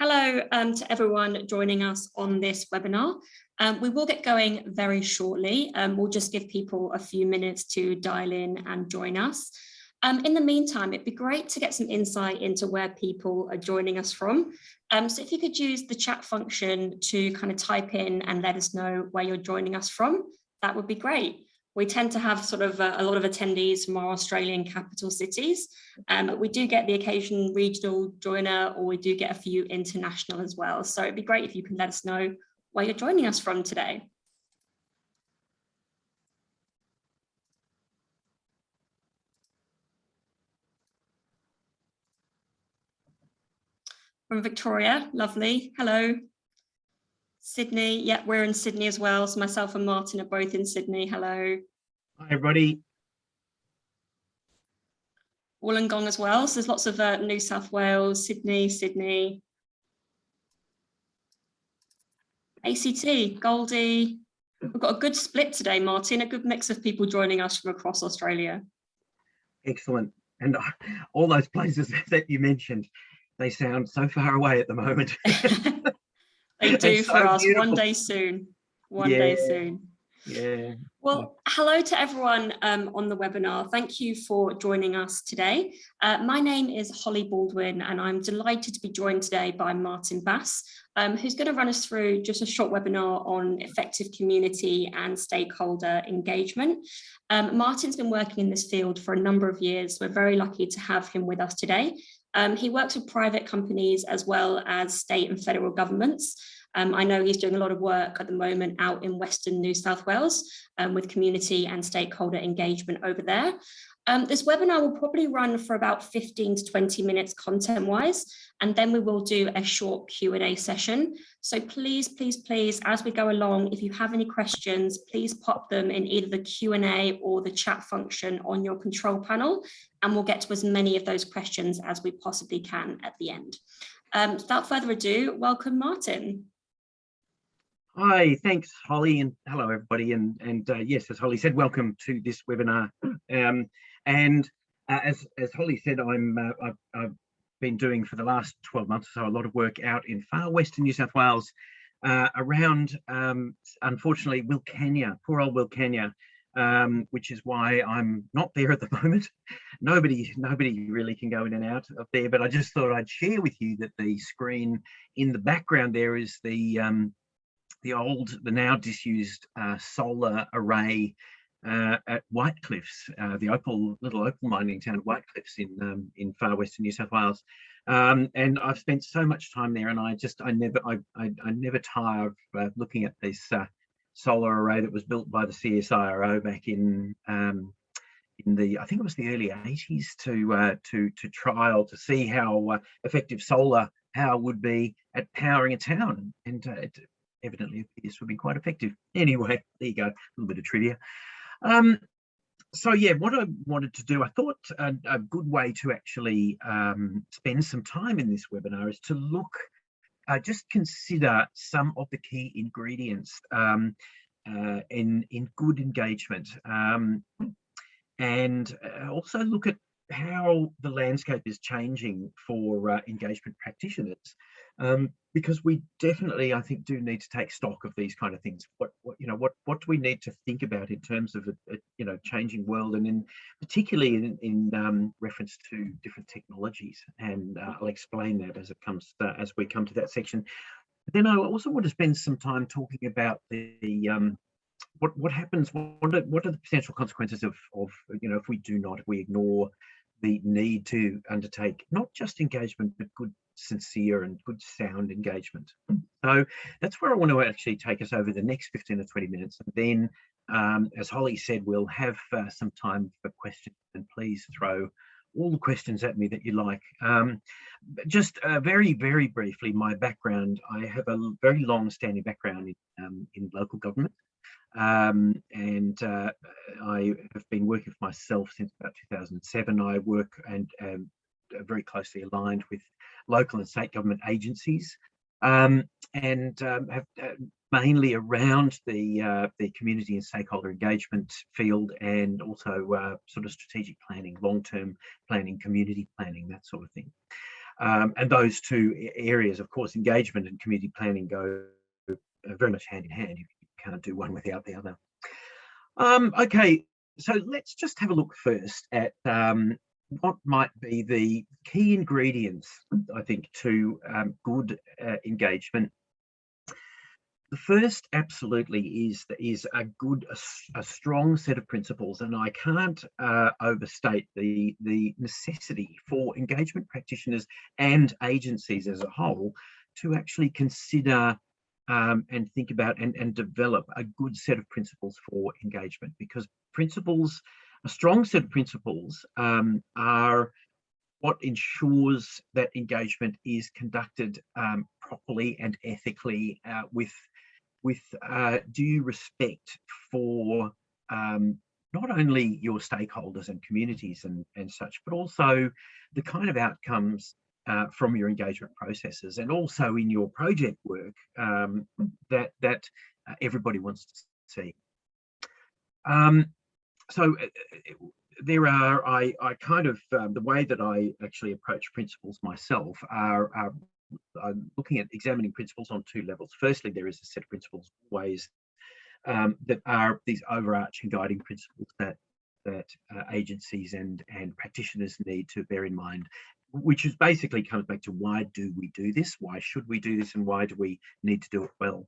Hello to everyone joining us on this webinar. We will get going very shortly. We'll just give people a few minutes to dial in and join us. In the meantime, it'd be great to get some insight into where people are joining us from. So if you could use the chat function to kind of type in and let us know where you're joining us from, that would be great. We tend to have sort of a lot of attendees from our Australian capital cities. We do get the occasional regional joiner, or we do get a few international as well. So it'd be great if you can let us know where you're joining us from today. From Victoria, lovely, hello. Sydney, yeah, we're in Sydney as well. So myself and Martin are both in Sydney, hello. Hi everybody. Wollongong as well, so there's lots of New South Wales, Sydney. ACT, Goldie. We've got a good split today, Martin, a good mix of people joining us from across Australia. Excellent. And all those places that you mentioned, they sound so far away at the moment. They do for us. Beautiful. One day soon. One day soon. Yeah. Well, hello to everyone on the webinar. Thank you for joining us today. My name is Holly Baldwin, and I'm delighted to be joined today by Martin Bass, who's going to run us through just a short webinar on effective community and stakeholder engagement. Martin's been working in this field for a number of years. We're very lucky to have him with us today. He works with private companies as well as state and federal governments. I know he's doing a lot of work at the moment out in Western New South Wales with community and stakeholder engagement over there. This webinar will probably run for about 15 to 20 minutes content-wise, and then we will do a short Q&A session. So please, as we go along, if you have any questions, please pop them in either the Q&A or the chat function on your control panel, and we'll get to as many of those questions as we possibly can at the end. Without further ado, welcome, Martin. Hi, thanks, Holly, and hello, everybody. And yes, as Holly said, welcome to this webinar. As Holly said, I've been doing for the last 12 months or so a lot of work out in far western New South Wales around, unfortunately, Wilcannia, poor old Wilcannia, which is why I'm not there at the moment. Nobody really can go in and out of there, but I just thought I'd share with you that the screen in the background there is the now disused solar array at White Cliffs, the little opal mining town of White Cliffs in far western New South Wales. And I've spent so much time there, and I never tire of looking at this solar array that was built by the CSIRO back in the, I think it was the early 80s to trial to see how effective solar power would be at powering a town, and it evidently appears to have been quite effective. Anyway, there you go, a little bit of trivia. So yeah, what I wanted to do, I thought a good way to actually spend some time in this webinar is to look, just consider some of the key ingredients in good engagement, and also look at how the landscape is changing for engagement practitioners, because we definitely, I think, do need to take stock of these kind of things. What do we need to think about in terms of a changing world, and particularly in reference to different technologies? And I'll explain that as it comes as we come to that section. But then I also want to spend some time talking about what happens. What are the potential consequences of if we ignore the need to undertake not just engagement, but good, sincere and good sound engagement. So that's where I want to actually take us over the next 15 or 20 minutes. And then, as Holly said, we'll have some time for questions, and please throw all the questions at me that you like. Just very, very briefly, my background, I have a very long-standing background in local government. And I have been working for myself since about 2007. I work and very closely aligned with local and state government agencies, and have mainly around the community and stakeholder engagement field, and also sort of strategic planning, long-term planning, community planning, that sort of thing. And those two areas, of course, engagement and community planning go very much hand in hand. You can't do one without the other. Okay, so let's just have a look first at what might be the key ingredients, I think, to good engagement. The first absolutely is a strong set of principles, and I can't overstate the necessity for engagement practitioners and agencies as a whole to actually consider and think about and develop a good set of principles for engagement, because a strong set of principles are what ensures that engagement is conducted properly and ethically with due respect for not only your stakeholders and communities and such, but also the kind of outcomes from your engagement processes, and also in your project work that everybody wants to see. So there are, I kind of, the way that I actually approach principles myself are I'm looking at examining principles on two levels. Firstly, there is a set of principles always that are these overarching guiding principles that agencies and practitioners need to bear in mind, which is basically comes back to why do we do this? Why should we do this? And why do we need to do it well?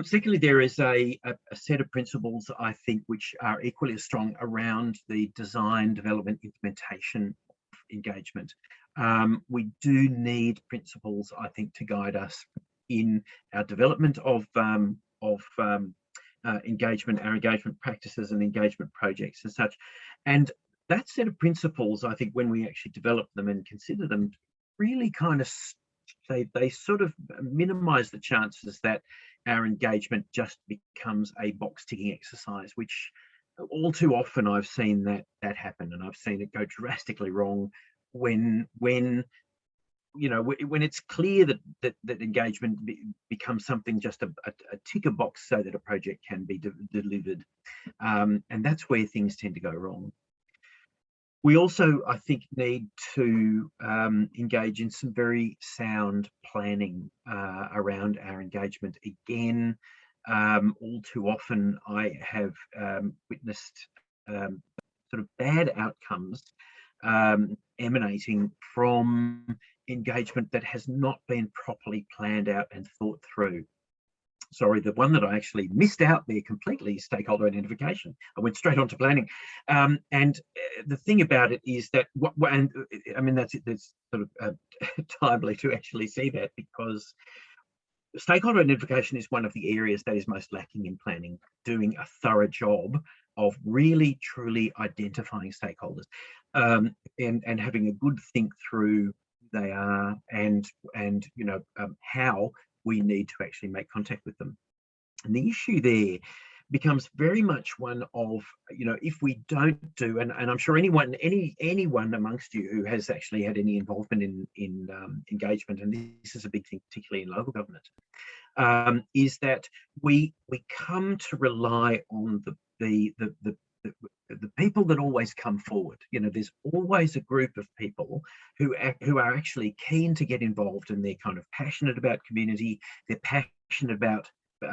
Secondly, there is a set of principles, I think, which are equally as strong around the design, development, implementation of engagement. We do need principles, I think, to guide us in our development of engagement, our engagement practices and engagement projects and such. And that set of principles, I think, when we actually develop them and consider them, really kind of they sort of minimize the chances that our engagement just becomes a box ticking exercise, which all too often I've seen that happen, and I've seen it go drastically wrong when it's clear that engagement becomes something just a ticker box so that a project can be delivered, and that's where things tend to go wrong. We also, I think, need to engage in some very sound planning around our engagement. Again, all too often I have witnessed sort of bad outcomes emanating from engagement that has not been properly planned out and thought through. Sorry, the one that I actually missed out there completely is stakeholder identification. I went straight on to planning. And the thing about it is that, and I mean, that's sort of timely to actually see that, because stakeholder identification is one of the areas that is most lacking in planning, doing a thorough job of really, truly identifying stakeholders and having a good think through who they are and how we need to actually make contact with them. And the issue there becomes very much one of, if we don't do, and I'm sure anyone amongst you who has actually had any involvement in engagement, and this is a big thing, particularly in local government, is that we come to rely on the people that always come forward. There's always a group of people who are actually keen to get involved, and they're kind of passionate about community. They're passionate about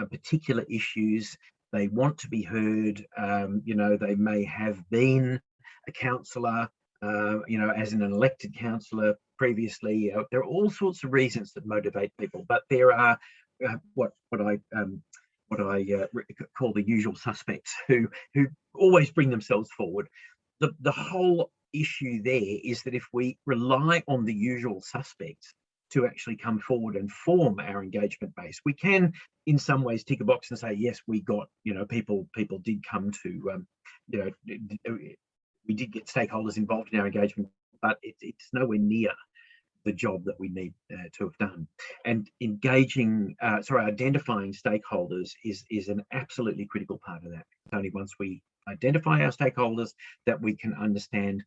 particular issues. They want to be heard. They may have been a councillor, as an elected councillor previously. There are all sorts of reasons that motivate people, but there are what I call the usual suspects who always bring themselves forward. The whole issue there is that if we rely on the usual suspects to actually come forward and form our engagement base, we can in some ways tick a box and say, yes, we got, people did come to, we did get stakeholders involved in our engagement, but it's nowhere near the job that we need to have done. And identifying stakeholders is an absolutely critical part of that. It's only once we identify our stakeholders that we can understand,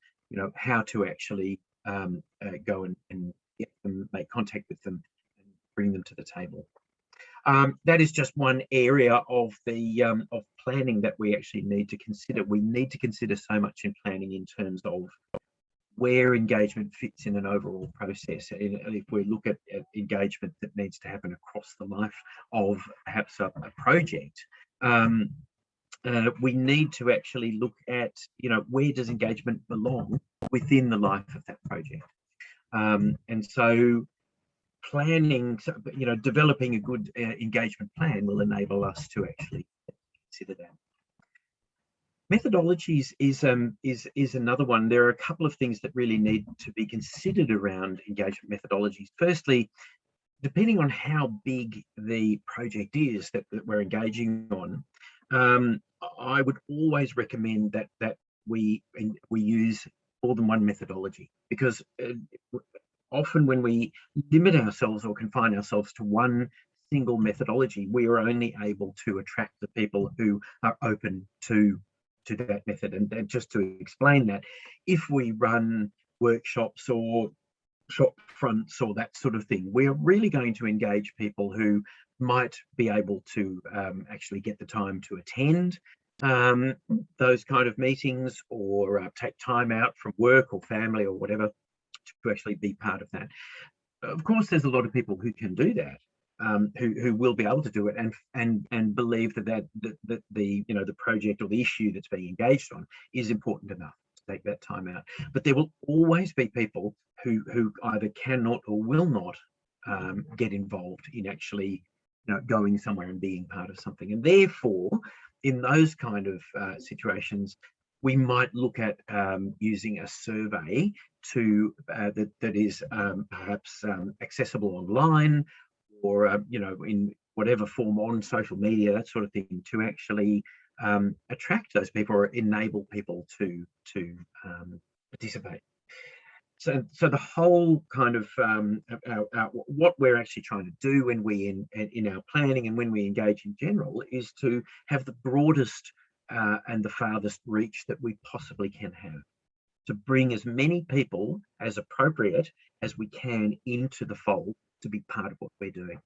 how to actually go and get them, make contact with them, and bring them to the table. That is just one area of the of planning that we actually need to consider. We need to consider so much in planning in terms of where engagement fits in an overall process. And if we look at engagement that needs to happen across the life of perhaps a project, we need to actually look at, where does engagement belong within the life of that project? And so planning, developing a good engagement plan will enable us to actually consider that. Methodologies is another one. There are a couple of things that really need to be considered around engagement methodologies. Firstly, depending on how big the project is that we're engaging on, I would always recommend that we use more than one methodology, because often when we limit ourselves or confine ourselves to one single methodology, we are only able to attract the people who are open to that method. And just to explain that, if we run workshops or shop fronts or that sort of thing, we're really going to engage people who might be able to actually get the time to attend those kind of meetings, or take time out from work or family or whatever to actually be part of that. Of course, there's a lot of people who can do that, who will be able to do it and believe that the project or the issue that's being engaged on is important enough to take that time out. But there will always be people who either cannot or will not get involved in actually going somewhere and being part of something. And therefore, in those kind of situations, we might look at using a survey that is perhaps accessible online, or in whatever form on social media, that sort of thing, to actually attract those people or enable people to participate. So the whole kind of what we're actually trying to do when we in our planning and when we engage in general is to have the broadest and the farthest reach that we possibly can have, to bring as many people as appropriate as we can into the fold to be part of what we're doing.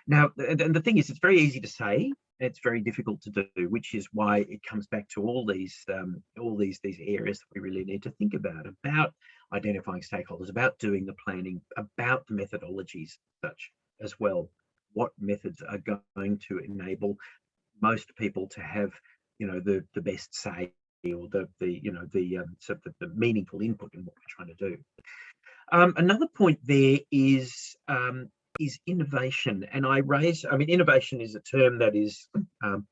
Now, and the thing is, it's very easy to say, it's very difficult to do, which is why it comes back to all these areas that we really need to think about identifying stakeholders, about doing the planning, about the methodologies such as well. What methods are going to enable most people to have, the best say, or the meaningful input in what we're trying to do. Another point there is innovation, and innovation is a term that is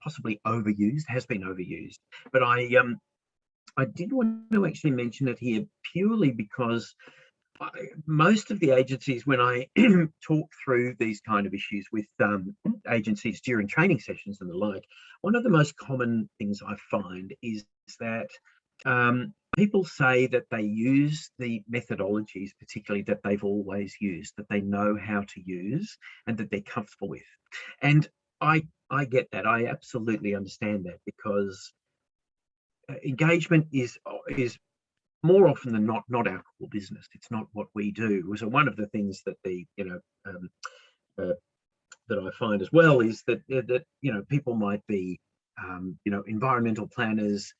possibly overused, has been overused, but I did want to actually mention it here purely because most of the agencies, when I talk through these kind of issues with agencies during training sessions and the like, one of the most common things I find is that people say that they use the methodologies, particularly that they've always used, that they know how to use and that they're comfortable with. And I get that. I absolutely understand that, because engagement is more often than not our core business. It's not what we do. So one of the things that that I find as well is that people might be environmental planners,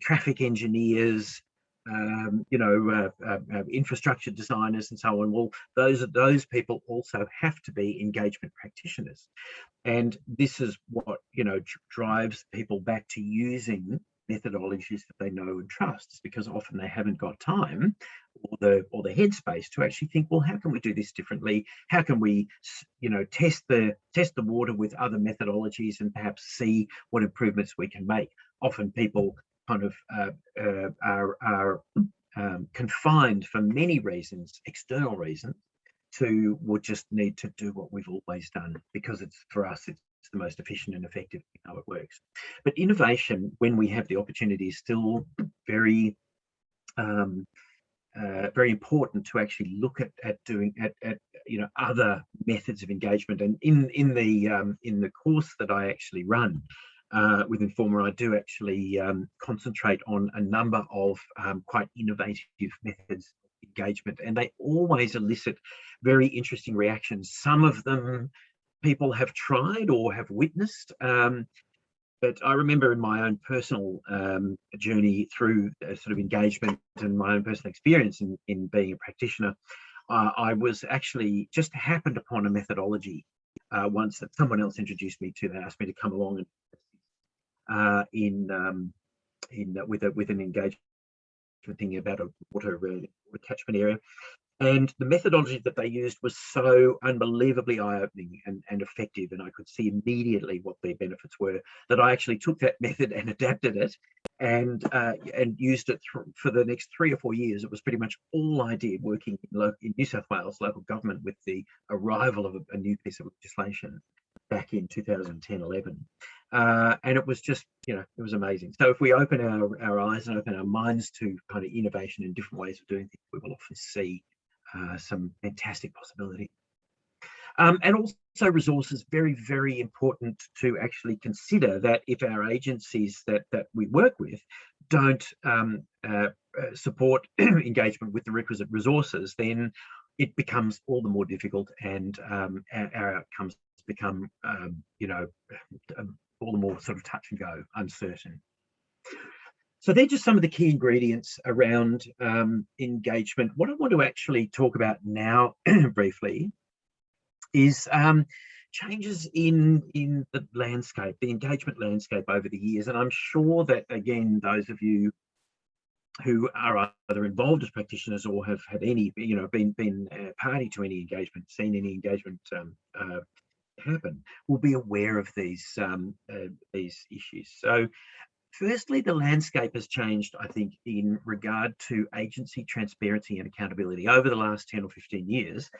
traffic engineers, infrastructure designers, and so on. Well, those people also have to be engagement practitioners, and this is what drives people back to using methodologies that they know and trust, because often they haven't got time or the headspace to actually think, well, how can we do this differently? How can we test the water with other methodologies and perhaps see what improvements we can make? Often people kind of are confined for many reasons, external reasons, to we'll just need to do what we've always done, because for us it's the most efficient and effective how it works. But innovation, when we have the opportunity, is still very very important to actually look at other methods of engagement. And in the course that I actually run with Informer, I do actually concentrate on a number of quite innovative methods of engagement, and they always elicit very interesting reactions. Some of them people have tried or have witnessed, but I remember in my own personal journey through sort of engagement and my own personal experience in being a practitioner, I was actually just happened upon a methodology once that someone else introduced me to. They asked me to come along and with an engagement thinking about a water catchment area. And the methodology that they used was so unbelievably eye-opening and effective, and I could see immediately what their benefits were, that I actually took that method and adapted it and used it for the next 3 or 4 years. It was pretty much all I did working in New South Wales local government with the arrival of a new piece of legislation back in 2010-11. And it was just, it was amazing. So if we open our eyes and open our minds to kind of innovation and different ways of doing things, we will often see some fantastic possibility. And also resources, very, very important to actually consider that if our agencies that we work with don't support engagement with the requisite resources, then it becomes all the more difficult, and our outcomes become, all the more sort of touch and go, uncertain. So they're just some of the key ingredients around engagement. What I want to actually talk about now briefly is changes in the landscape, the engagement landscape over the years. And I'm sure that, again, those of you who are either involved as practitioners or have had any, been party to any engagement, seen any engagement happen, will be aware of these issues. So firstly, the landscape has changed, I think, in regard to agency transparency and accountability. Over the last 10 or 15 years,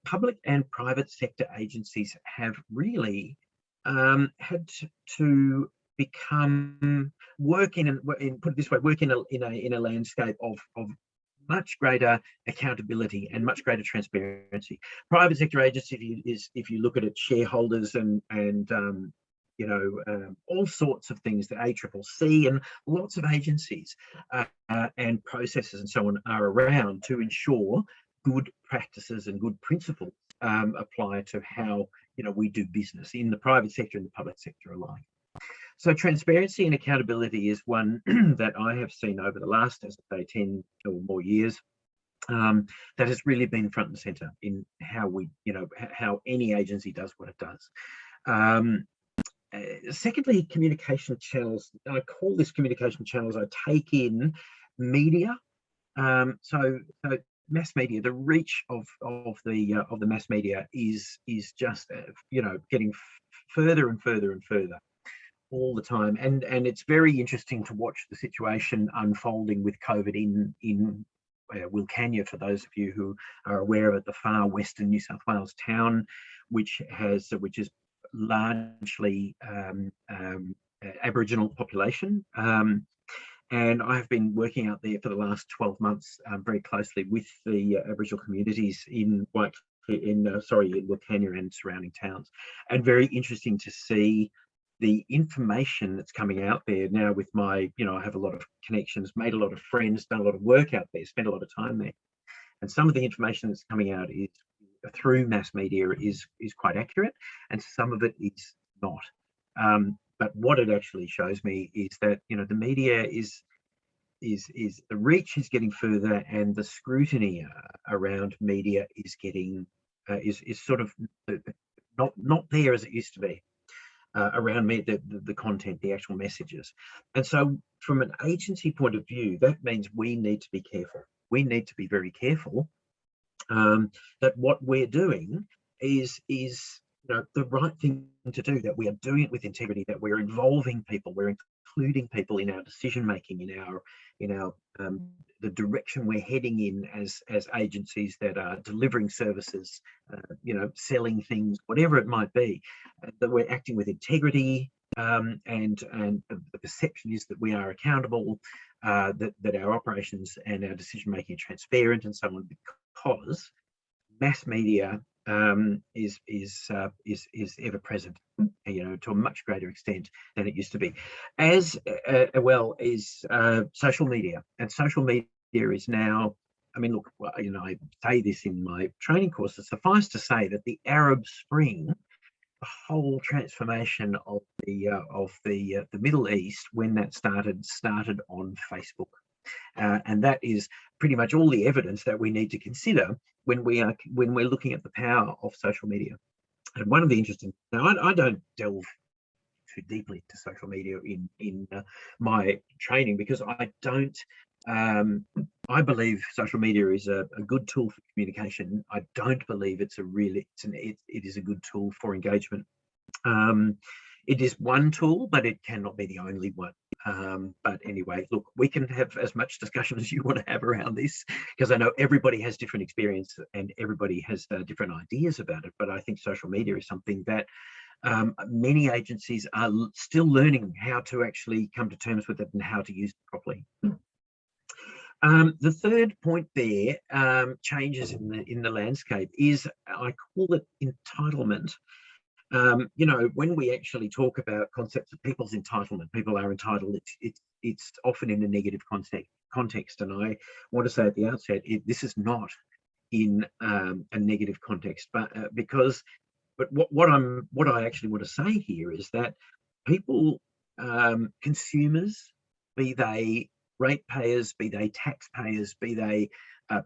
public and private sector agencies have really had to work in a landscape of much greater accountability and much greater transparency. Private sector agencies, if you look at it, shareholders and all sorts of things, the ACCC and lots of agencies and processes and so on are around to ensure good practices and good principles apply to how we do business in the private sector and the public sector alike. So transparency and accountability is one that I have seen over the last, as I say, 10 or more years, that has really been front and centre in how how any agency does what it does. Secondly, communication channels. I call this communication channels. I take in media. So mass media. The reach of the mass media is just getting further and further and further all the time, and it's very interesting to watch the situation unfolding with COVID in Wilcannia, for those of you who are aware of it, the far western New South Wales town, which is largely Aboriginal population, and I have been working out there for the last 12 months very closely with the Aboriginal communities in Wilcannia and surrounding towns, and very interesting to see the information that's coming out there now with my, I have a lot of connections, made a lot of friends, done a lot of work out there, spent a lot of time there. And some of the information that's coming out is through mass media is quite accurate, and some of it is not. But what it actually shows me is that, the media is the reach is getting further, and the scrutiny around media is getting, is sort of not there as it used to be. Around the content, the actual messages. And so from an agency point of view, that means we need to be careful. We need to be very careful that what we're doing is the right thing to do, that we are doing it with integrity, that we're involving people, we're including people in our decision making, in our the direction we're heading in as agencies that are delivering services, selling things, whatever it might be, that we're acting with integrity, and the perception is that we are accountable, that our operations and our decision making are transparent, and so on, because mass media is ever present, to a much greater extent than it used to be, as well as social media. And social media is now, I mean, look, I say this in my training courses. Suffice to say that the Arab Spring whole transformation of the Middle East when that started on Facebook. And that is pretty much all the evidence that we need to consider when we're looking at the power of social media. And one of the interesting, now I don't delve too deeply into social media in my training, because I don't. I believe social media is a good tool for communication. I don't believe it is a good tool for engagement. It is one tool, but it cannot be the only one. But anyway, look, we can have as much discussion as you want to have around this, because I know everybody has different experience and everybody has different ideas about it. But I think social media is something that many agencies are still learning how to actually come to terms with it and how to use it properly. The third point there, changes in the landscape, is I call it entitlement. You know, when we actually talk about concepts of people's entitlement, people are entitled, it's often in a negative context. And I want to say at the outset, this is not in a negative context, but what I actually want to say here is that people, consumers, be they ratepayers, be they taxpayers, be they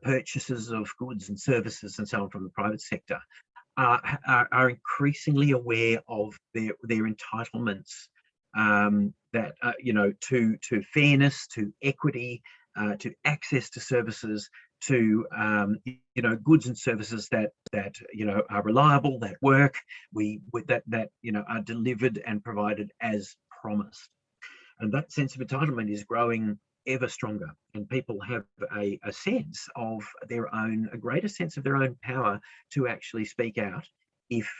purchasers of goods and services and so on from the private sector, are increasingly aware of their entitlements, that you know, to fairness, to equity, to access to services, to you know, goods and services that you know, are reliable, that work, that you know, are delivered and provided as promised. And that sense of entitlement is growing ever stronger, and people have a sense of their own, a greater sense of their own power to actually speak out if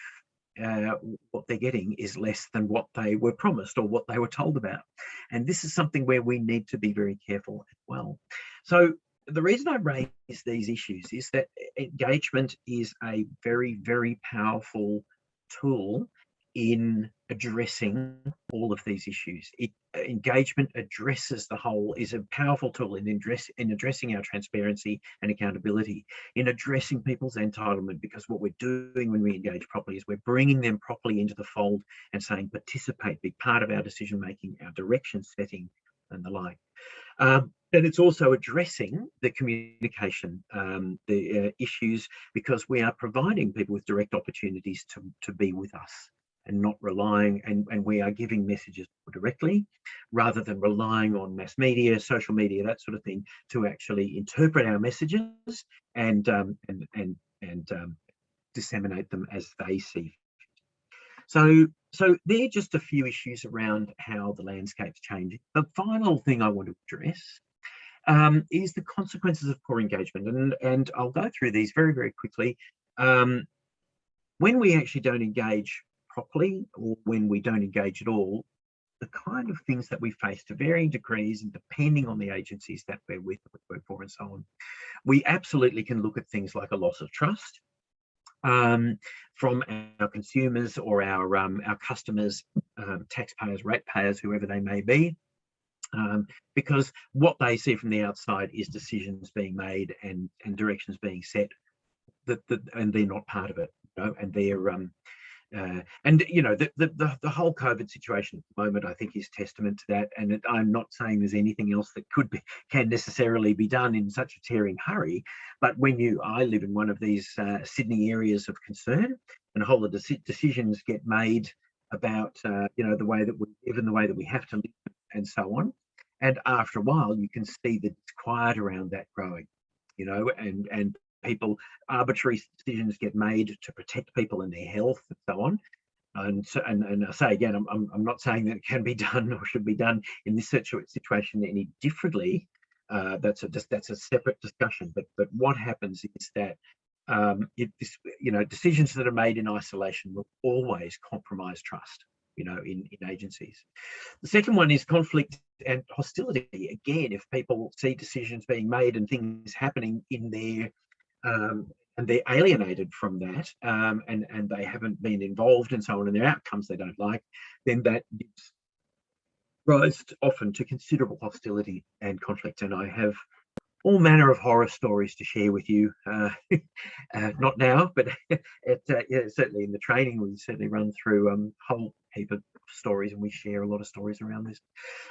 what they're getting is less than what they were promised or what they were told about. And this is something where we need to be very careful as well. So the reason I raise these issues is that engagement is a very, very powerful tool in addressing all of these issues. Engagement addresses the whole, is a powerful tool in addressing our transparency and accountability, in addressing people's entitlement, because what we're doing when we engage properly is we're bringing them properly into the fold and saying, participate, be part of our decision making, our direction setting, and the like. And it's also addressing the communication, the issues, because we are providing people with direct opportunities to be with us and not relying, and we are giving messages directly rather than relying on mass media, social media, that sort of thing, to actually interpret our messages and disseminate them as they see. So they're just a few issues around how the landscape's changing. The final thing I want to address is the consequences of poor engagement, and I'll go through these very, very quickly. When we actually don't engage properly, or when we don't engage at all, the kind of things that we face to varying degrees and depending on the agencies that we're with, we work for, and so on, we absolutely can look at things like a loss of trust from our consumers or our customers, taxpayers, ratepayers, whoever they may be, because what they see from the outside is decisions being made and directions being set and they're not part of it, you know, and they're and you know, the whole COVID situation at the moment, I think, is testament to that. And I'm not saying there's anything else that can necessarily be done in such a tearing hurry. But I live in one of these Sydney areas of concern, and a whole lot of decisions get made about you know, the way that we live and the way that we have to live and so on. And after a while, you can see the disquiet around that growing, you know, and arbitrary decisions get made to protect people and their health and so on. And I say again, I'm not saying that it can be done or should be done in this situation any differently. That's a separate discussion. But what happens is that you know, decisions that are made in isolation will always compromise trust, you know, in agencies. The second one is conflict and hostility. Again, if people see decisions being made and things happening in their and they're alienated from that, and they haven't been involved and so on, and their outcomes they don't like, then that gives rise often to considerable hostility and conflict. And I have all manner of horror stories to share with you. Not now, but yeah, certainly in the training, we certainly run through a whole heap of stories, and we share a lot of stories around this.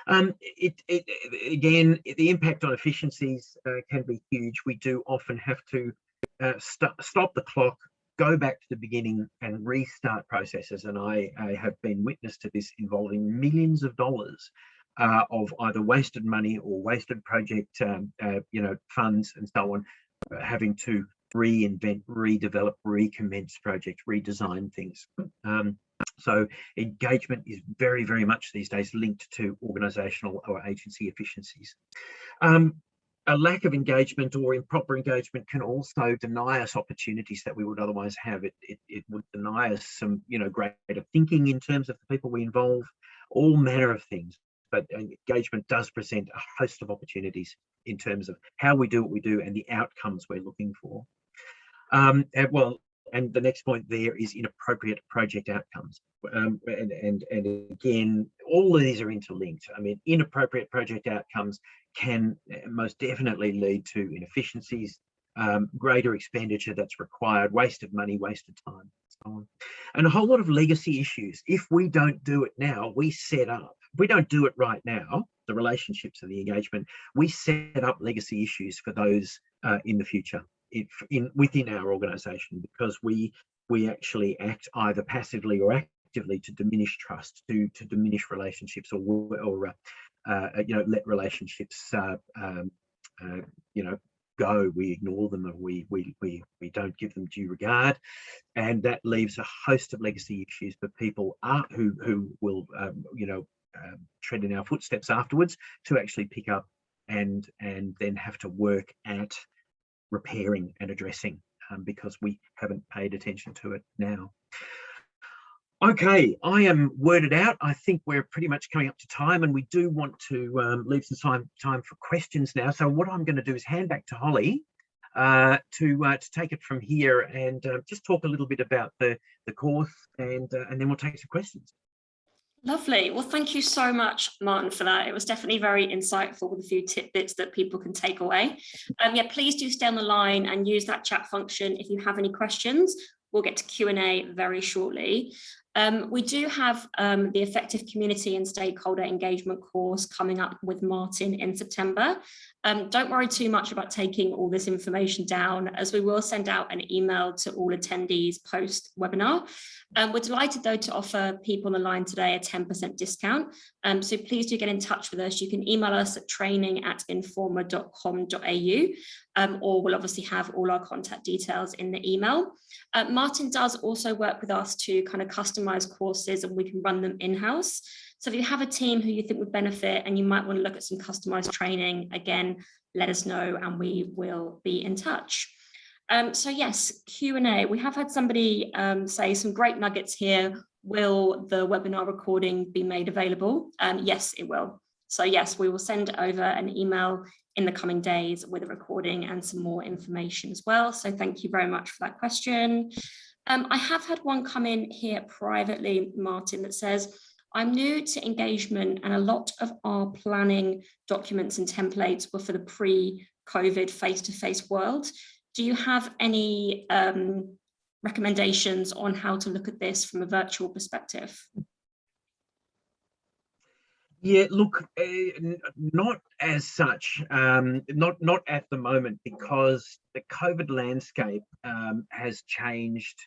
Again, the impact on efficiencies can be huge. We do often have to stop the clock, go back to the beginning and restart processes. And I have been witness to this involving millions of dollars of either wasted money or wasted project, funds and so on, having to reinvent, redevelop, recommence projects, redesign things. So engagement is very, very much these days linked to organisational or agency efficiencies. A lack of engagement or improper engagement can also deny us opportunities that we would otherwise have. It would deny us some, greater thinking in terms of the people we involve, all manner of things. But engagement does present a host of opportunities in terms of how we do what we do and the outcomes we're looking for. And the next point there is inappropriate project outcomes. And again, all of these are interlinked. I mean, inappropriate project outcomes can most definitely lead to inefficiencies, greater expenditure that's required, wasted money, wasted time, so on. And a whole lot of legacy issues. If we don't do it now, we set up. If we don't do it right now, the relationships and the engagement, we set up legacy issues for those in the future. Within our organisation, because we actually act either passively or actively to diminish trust, to diminish relationships, or let relationships go. We ignore them, and we don't give them due regard, and that leaves a host of legacy issues for people who will tread in our footsteps afterwards to actually pick up and then have to work at repairing and addressing, because we haven't paid attention to it now. Okay, I am worded out. I think we're pretty much coming up to time, and we do want to leave some time for questions now. So what I'm going to do is hand back to Holly to take it from here and just talk a little bit about the course, and then we'll take some questions. Lovely. Well, thank you so much, Martin, for that. It was definitely very insightful with a few tidbits that people can take away. Please do stay on the line and use that chat function if you have any questions. We'll get to Q&A very shortly. We do have the Effective Community and Stakeholder Engagement course coming up with Martin in September. Don't worry too much about taking all this information down, as we will send out an email to all attendees post-webinar. We're delighted, though, to offer people on the line today a 10% discount. So please do get in touch with us. You can email us at training@informa.com.au, or we'll obviously have all our contact details in the email. Martin does also work with us to kind of customize courses, and we can run them in-house. So if you have a team who you think would benefit and you might want to look at some customized training, again, let us know and we will be in touch. So yes, Q&A. We have had somebody say some great nuggets here. Will the webinar recording be made available? Yes, it will. So yes, we will send over an email in the coming days with a recording and some more information as well. So thank you very much for that question. I have had one come in here privately, Martin, that says, I'm new to engagement and a lot of our planning documents and templates were for the pre-COVID face-to-face world. Do you have any recommendations on how to look at this from a virtual perspective? Yeah, look, not as such, not at the moment, because the COVID landscape has changed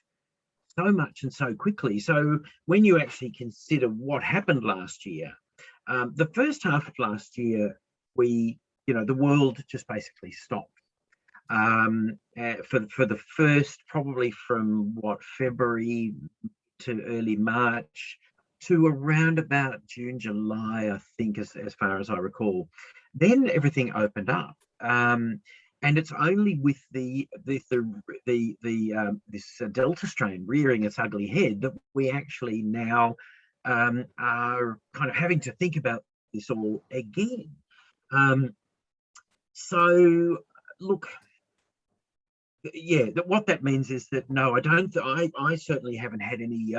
so much and so quickly. So when you actually consider what happened last year, the first half of last year, the world just basically stopped. For the first, probably from February to early March to around about June, July, I think, as far as I recall. Then everything opened up. And it's only with this Delta strain rearing its ugly head that we actually now are kind of having to think about this all again. So look, yeah, what that means is that no, I certainly haven't had any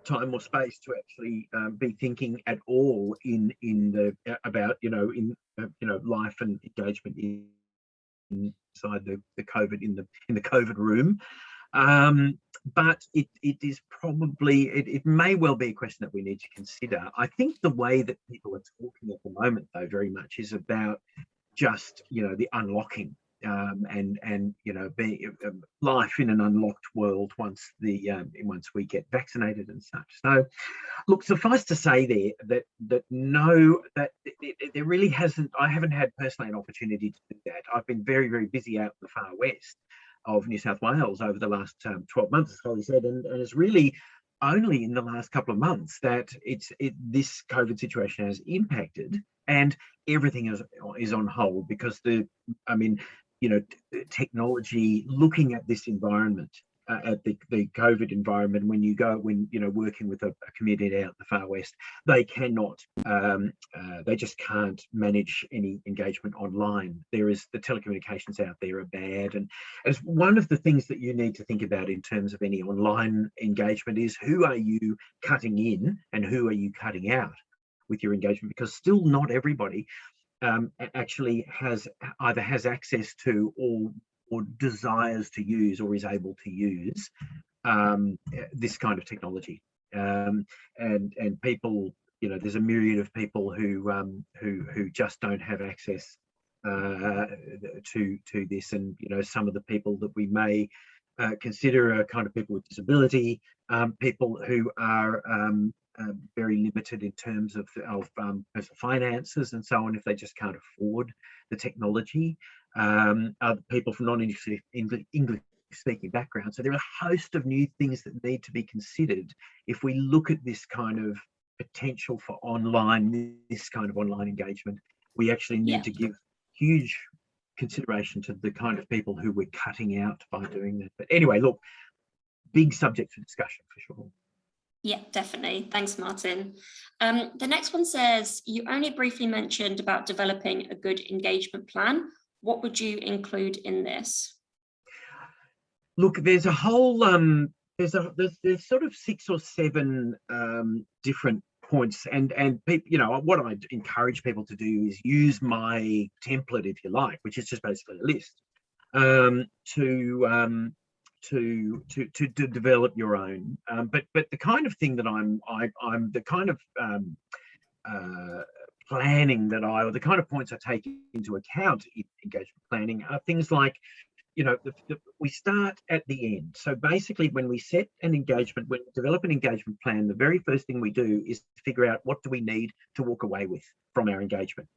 time or space to actually be thinking at all about life and engagement in inside the COVID in the COVID room. But it is probably, it may well be a question that we need to consider. I think the way that people are talking at the moment, though, very much is about just, the unlocking, and being life in an unlocked world once we get vaccinated and such. So, look, suffice to say there that there really hasn't. I haven't had personally an opportunity to do that. I've been very, very busy out in the far west of New South Wales over the last 12 months, as Holly said, and it's really only in the last couple of months that this COVID situation has impacted, and everything is on hold because technology, looking at this environment, at the COVID environment, when working with a community out in the far west, they cannot, they just can't manage any engagement online. The telecommunications out there are bad, and as one of the things that you need to think about in terms of any online engagement is who are you cutting in and who are you cutting out with your engagement, because still not everybody actually either has access to or desires to use or is able to use this kind of technology, and people, there's a myriad of people who just don't have access to this, and some of the people that we may consider are kind of people with disability, people who are very limited in terms of personal finances and so on, if they just can't afford the technology. Other people from non-English speaking backgrounds. So there are a host of new things that need to be considered if we look at this kind of potential for this kind of online engagement. We actually need to give huge consideration to the kind of people who we're cutting out by doing that. But anyway, look, big subject for discussion for sure. Yeah, definitely. Thanks, Martin. The next one says, you only briefly mentioned about developing a good engagement plan. What would you include in this? Look, there's a whole, there's sort of 6 or 7 different points, and people, what I encourage people to do is use my template, if you like, which is just basically a list, to develop your own. But the kind of thing that I'm the kind of planning that or the kind of points I take into account in engagement planning are things like, we start at the end. So basically, when we set an engagement, when we develop an engagement plan, the very first thing we do is figure out what do we need to walk away with from our engagement.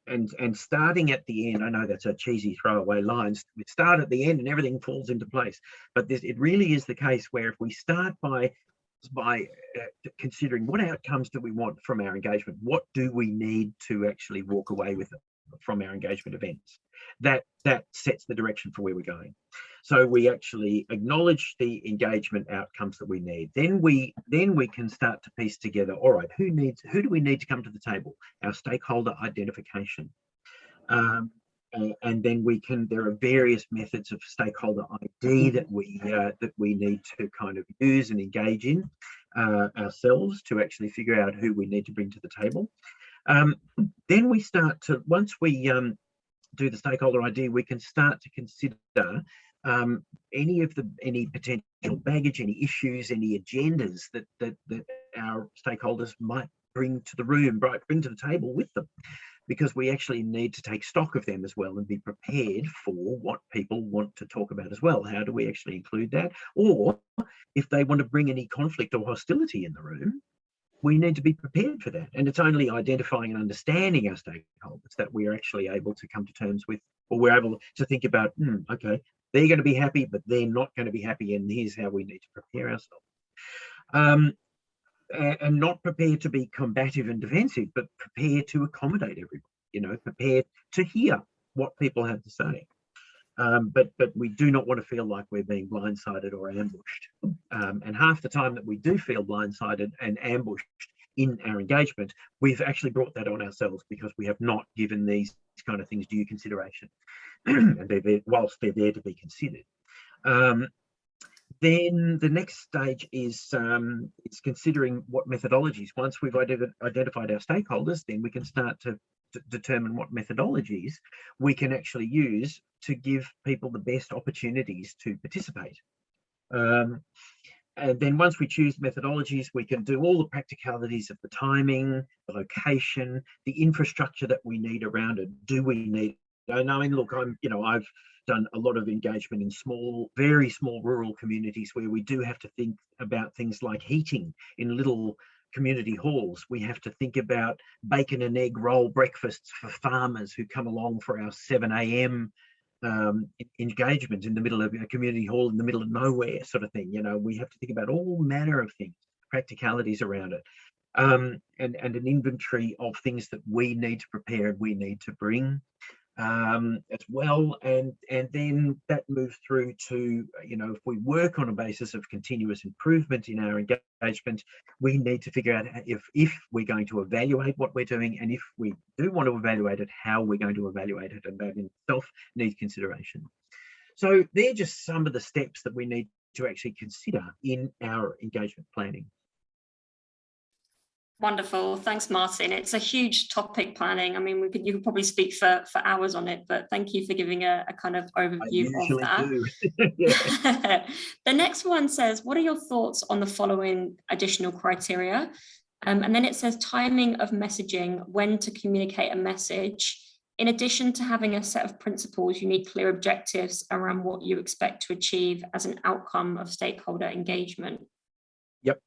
And starting at the end, I know that's a cheesy throwaway line, we start at the end and everything falls into place. But it really is the case where if we start by considering what outcomes do we want from our engagement, what do we need to actually walk away with from our engagement events, that sets the direction for where we're going. So we actually acknowledge the engagement outcomes that we need. Then we can start to piece together, all right, who do we need to come to the table? Our stakeholder identification. And then there are various methods of stakeholder ID that we need to kind of use and engage in ourselves to actually figure out who we need to bring to the table. Then we start to, once we do the stakeholder ID, we can start to consider any potential baggage, any issues, any agendas that our stakeholders might bring to the room, bring to the table with them, because we actually need to take stock of them as well and be prepared for what people want to talk about as well. How do we actually include that? Or if they want to bring any conflict or hostility in the room, we need to be prepared for that. And it's only identifying and understanding our stakeholders that we are actually able to come to terms with, or we're able to think about, okay, they're going to be happy, but they're not going to be happy, and here's how we need to prepare ourselves. And not prepare to be combative and defensive, but prepare to accommodate everybody, prepare to hear what people have to say. But we do not want to feel like we're being blindsided or ambushed. And half the time that we do feel blindsided and ambushed in our engagement, we've actually brought that on ourselves because we have not given these kind of things due consideration. And they're there, whilst they're there to be considered. Then the next stage is considering what methodologies. Once we've identified our stakeholders, then we can start to determine what methodologies we can actually use to give people the best opportunities to participate. And then once we choose methodologies, we can do all the practicalities of the timing, the location, the infrastructure that we need around it. Do we need? And I mean, look, I've done a lot of engagement in small, very small rural communities where we do have to think about things like heating in little community halls. We have to think about bacon and egg roll breakfasts for farmers who come along for our 7 a.m. engagement in the middle of a community hall in the middle of nowhere, sort of thing. We have to think about all manner of things, practicalities around it, and an inventory of things that we need to prepare and we need to bring as well. And then that moves through to, if we work on a basis of continuous improvement in our engagement, we need to figure out if we're going to evaluate what we're doing, and if we do want to evaluate it, how we're going to evaluate it, and that in itself needs consideration. So they're just some of the steps that we need to actually consider in our engagement planning. Wonderful. Thanks, Martin. It's a huge topic, planning. I mean, you could probably speak for hours on it, but thank you for giving a kind of overview of that. The next one says, what are your thoughts on the following additional criteria? And then it says timing of messaging, when to communicate a message. In addition to having a set of principles, you need clear objectives around what you expect to achieve as an outcome of stakeholder engagement. Yep.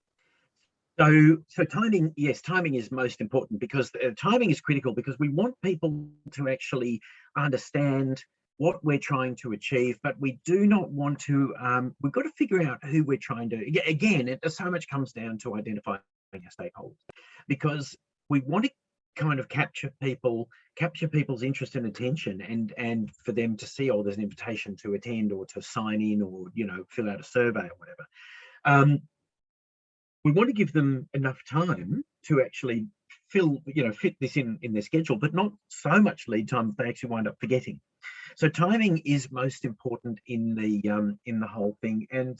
So timing, yes, timing is most important, because timing is critical, because we want people to actually understand what we're trying to achieve, but we do not want to, we've got to figure out who we're trying to, again, so much comes down to identifying our stakeholders, because we want to kind of capture people's interest and attention, and for them to see, oh, there's an invitation to attend or to sign in, or fill out a survey or whatever. We want to give them enough time to actually fit this in their schedule, but not so much lead time that they actually wind up forgetting. So timing is most important in the whole thing. And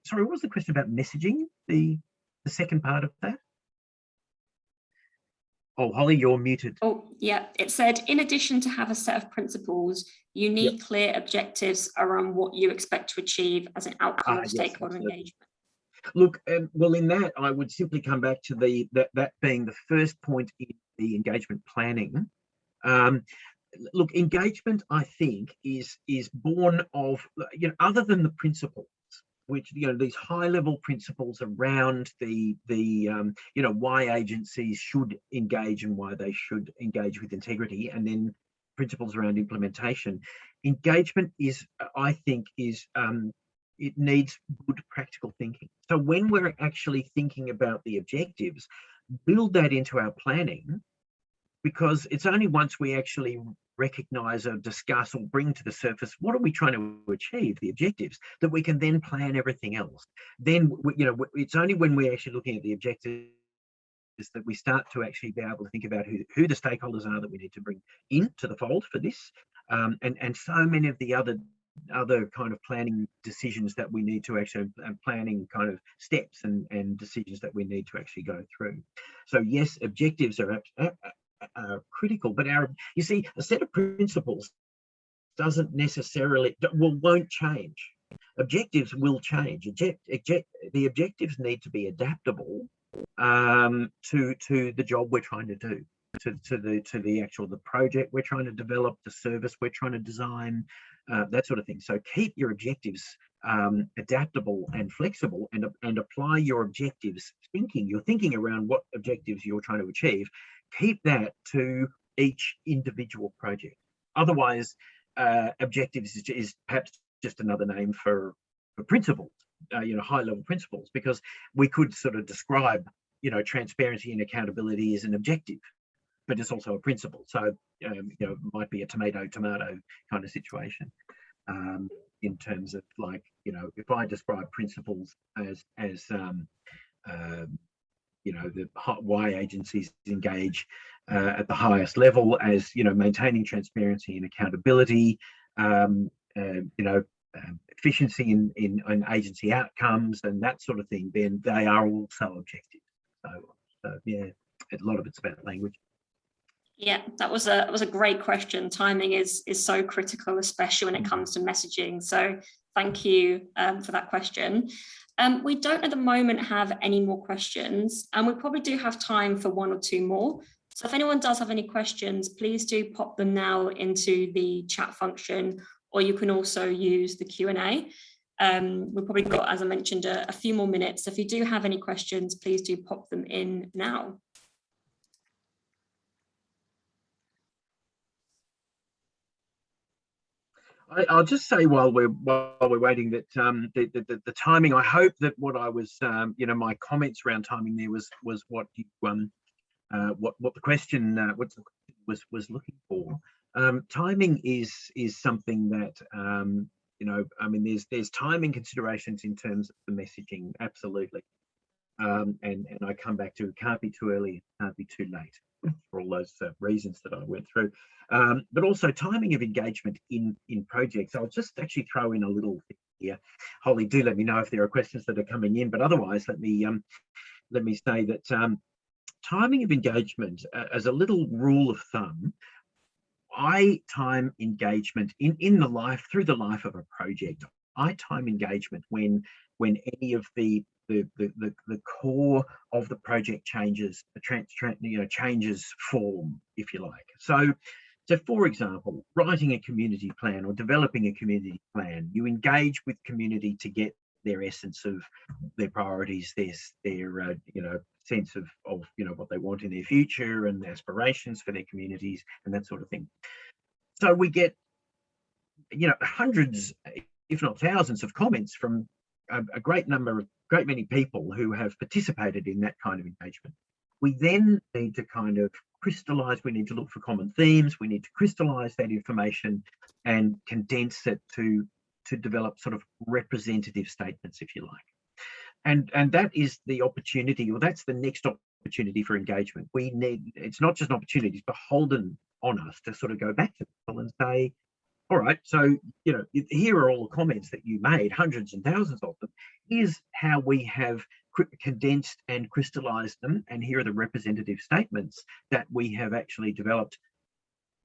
sorry, what was the question about messaging? The second part of that? Oh, Holly, you're muted. Oh, yeah. It said, in addition to have a set of principles, you need clear objectives around what you expect to achieve as an outcome of stakeholder engagement. Look, well, in that, I would simply come back to that being the first point in the engagement planning. Look, engagement, I think, is born of, other than the principles, which, these high-level principles around the why agencies should engage and why they should engage with integrity, and then principles around implementation. Engagement is, I think, it needs good practical thinking. So when we're actually thinking about the objectives, build that into our planning, because it's only once we actually recognize or discuss or bring to the surface what are we trying to achieve, the objectives, that we can then plan everything else. Then, it's only when we're actually looking at the objectives that we start to actually be able to think about who the stakeholders are that we need to bring into the fold for this, and so many of the other kind of planning decisions that we need to actually, planning kind of steps and decisions that we need to actually go through. So yes, objectives are critical, but you see, a set of principles doesn't necessarily, won't change. Objectives will change. The objectives need to be adaptable to the job we're trying to do, to the project we're trying to develop, the service we're trying to design, that sort of thing. So keep your objectives adaptable and flexible, and apply your objectives your thinking around what objectives you're trying to achieve. Keep that to each individual project. Otherwise, objectives is perhaps just another name for principles, high-level principles, because we could sort of describe, transparency and accountability as an objective, but it's also a principle. So, it might be a tomato kind of situation, in terms of, like, if I describe principles as the why agencies engage at the highest level, as maintaining transparency and accountability, efficiency in agency outcomes and that sort of thing, then they are also objectives. So yeah, a lot of it's about language. Yeah, that was a great question. Timing is so critical, especially when it comes to messaging. So thank you for that question. We don't at the moment have any more questions, and we probably do have time for one or two more. So if anyone does have any questions, please do pop them now into the chat function, or you can also use the Q&A. We've probably got, as I mentioned, a few more minutes. So if you do have any questions, please do pop them in now. I'll just say while we're waiting that the timing. I hope that what I was, my comments around timing there was what you what the question was looking for. Timing is something that I mean, there's timing considerations in terms of the messaging, absolutely. And I come back to, it can't be too early, it can't be too late, for all those reasons that I went through. But also timing of engagement in projects. I'll just actually throw in a little thing here. Holly, do let me know if there are questions that are coming in, but otherwise let me say that timing of engagement, as a little rule of thumb, I time engagement through the life of a project. I time engagement when any of the core of the project changes, changes form, if you like. So for example, writing a community plan or developing a community plan, you engage with community to get their essence of their priorities, their sense of what they want in their future and aspirations for their communities and that sort of thing. So we get hundreds, if not thousands, of comments from a great many people who have participated in that kind of engagement. We then need to kind of crystallize, we need to look for common themes, we need to crystallize that information and condense it to develop sort of representative statements, if you like. And that is the opportunity, or that's the next opportunity for engagement. It's not just an opportunity, it's beholden on us to sort of go back to people and say, all right, so here are all the comments that you made, hundreds and thousands of them. Here's how we have condensed and crystallized them, and here are the representative statements that we have actually developed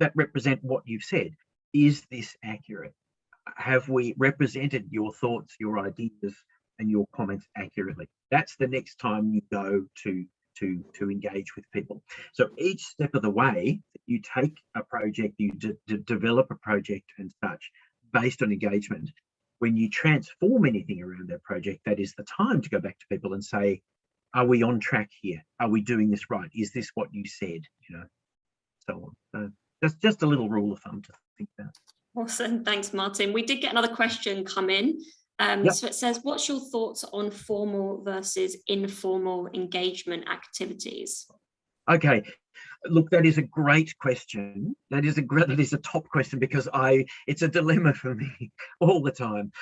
that represent what you've said. Is this accurate? Have we represented your thoughts, your ideas, and your comments accurately? That's the next time you go to engage with people. So each step of the way, you take a project, you develop a project and such based on engagement. When you transform anything around that project, that is the time to go back to people and say, are we on track here? Are we doing this right? Is this what you said? So on. So just a little rule of thumb to think about. Awesome, thanks, Martin. We did get another question come in. Yep. So it says, what's your thoughts on formal versus informal engagement activities? Okay, look, that is a great question. That is a top question, because it's a dilemma for me all the time.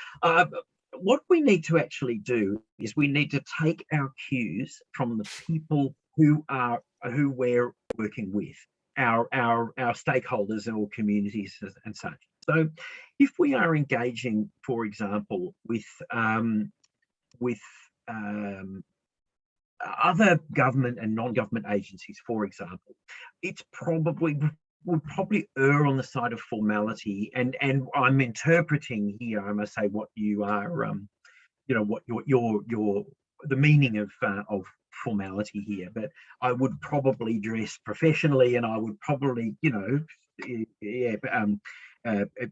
What we need to actually do is we need to take our cues from the people who we're working with, our stakeholders or communities and such. So if we are engaging, for example, with other government and non-government agencies, for example, it's would probably err on the side of formality. And I'm interpreting here, I must say, what you are, what the meaning of formality here. But I would probably dress professionally, and I would probably,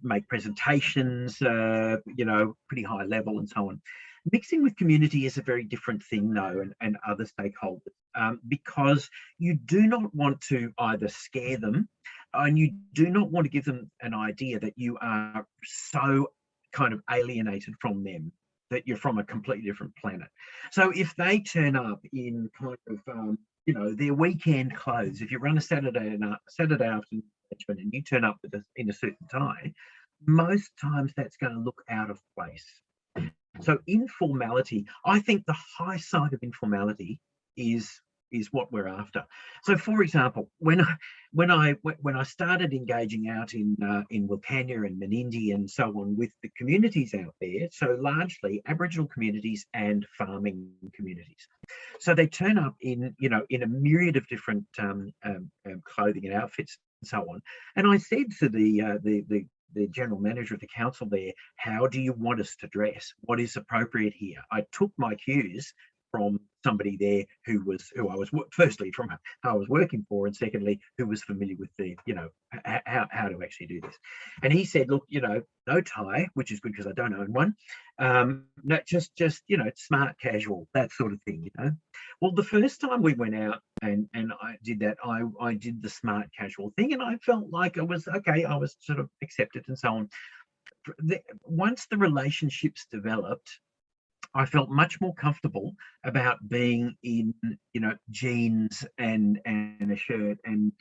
make presentations, pretty high level and so on. Mixing with community is a very different thing, though, and other stakeholders, because you do not want to either scare them, and you do not want to give them an idea that you are so kind of alienated from them, that you're from a completely different planet. So if they turn up in kind of, their weekend clothes, if you run a Saturday afternoon and you turn up in a suit and tie, most times that's going to look out of place. So informality, I think the high side of informality is is what we're after. So, for example, when I started engaging out in Wilcannia and Menindee and so on with the communities out there, so largely Aboriginal communities and farming communities, so they turn up in in a myriad of different clothing and outfits and so on. And I said to the general manager of the council there, how do you want us to dress? What is appropriate here? I took my cues from somebody there who I was firstly from how I was working for, and secondly who was familiar with the how to actually do this. And he said, look, no tie, which is good because I don't own one. No, just smart casual, that sort of thing. Well, the first time we went out and I did that, I did the smart casual thing, and I felt like it was okay. I was sort of accepted and so on. Once the relationships developed, I felt much more comfortable about being in, jeans and a shirt and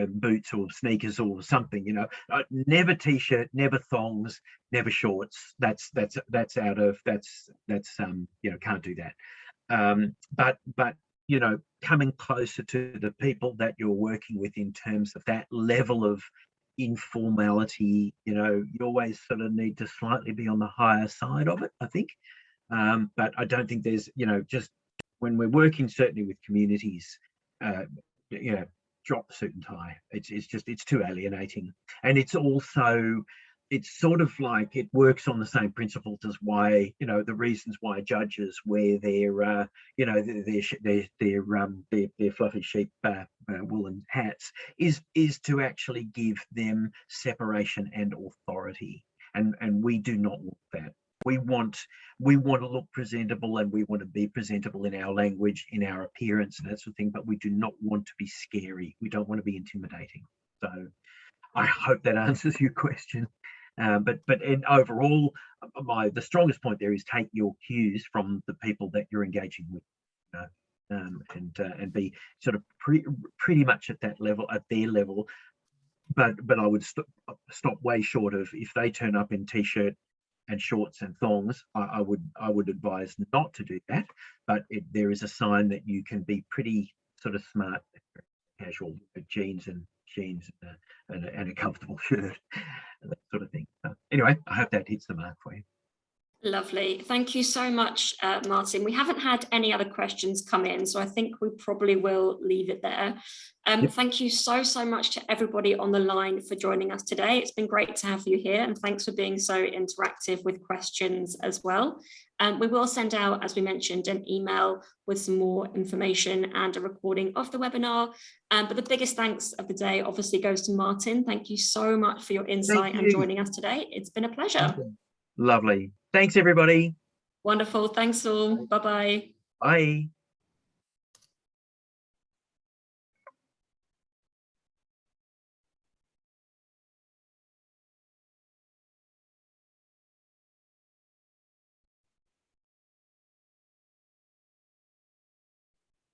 boots or sneakers or something. Never t-shirt, never thongs, never shorts. That's out of can't do that. But coming closer to the people that you're working with in terms of that level of informality, you always sort of need to slightly be on the higher side of it, I think. But I don't think there's, just when we're working certainly with communities, drop the suit and tie. It's too alienating. And it's also, it's sort of like it works on the same principles as why, the reasons why judges wear their fluffy sheep woolen hats is to actually give them separation and authority. And we do not want that. We want to look presentable, and we want to be presentable in our language, in our appearance, and that sort of thing, but we do not want to be scary. We don't want to be intimidating. So I hope that answers your question. But in overall, the strongest point there is take your cues from the people that you're engaging with, and be sort of pretty much at that level, at their level. But I would stop way short of, if they turn up in t-shirt and shorts and thongs, I would advise not to do that. But there is a sign that you can be pretty sort of smart, casual, jeans and a comfortable shirt, that sort of thing. Anyway, I hope that hits the mark for you. Lovely. Thank you so much, Martin. We haven't had any other questions come in, so I think we probably will leave it there. Yep. Thank you so much to everybody on the line for joining us today. It's been great to have you here, and thanks for being so interactive with questions as well. We will send out, as we mentioned, an email with some more information and a recording of the webinar. But the biggest thanks of the day obviously goes to Martin. Thank you so much for your insight and joining us today. It's been a pleasure. Lovely. Thanks, everybody. Wonderful. Thanks all. Bye-bye. Bye.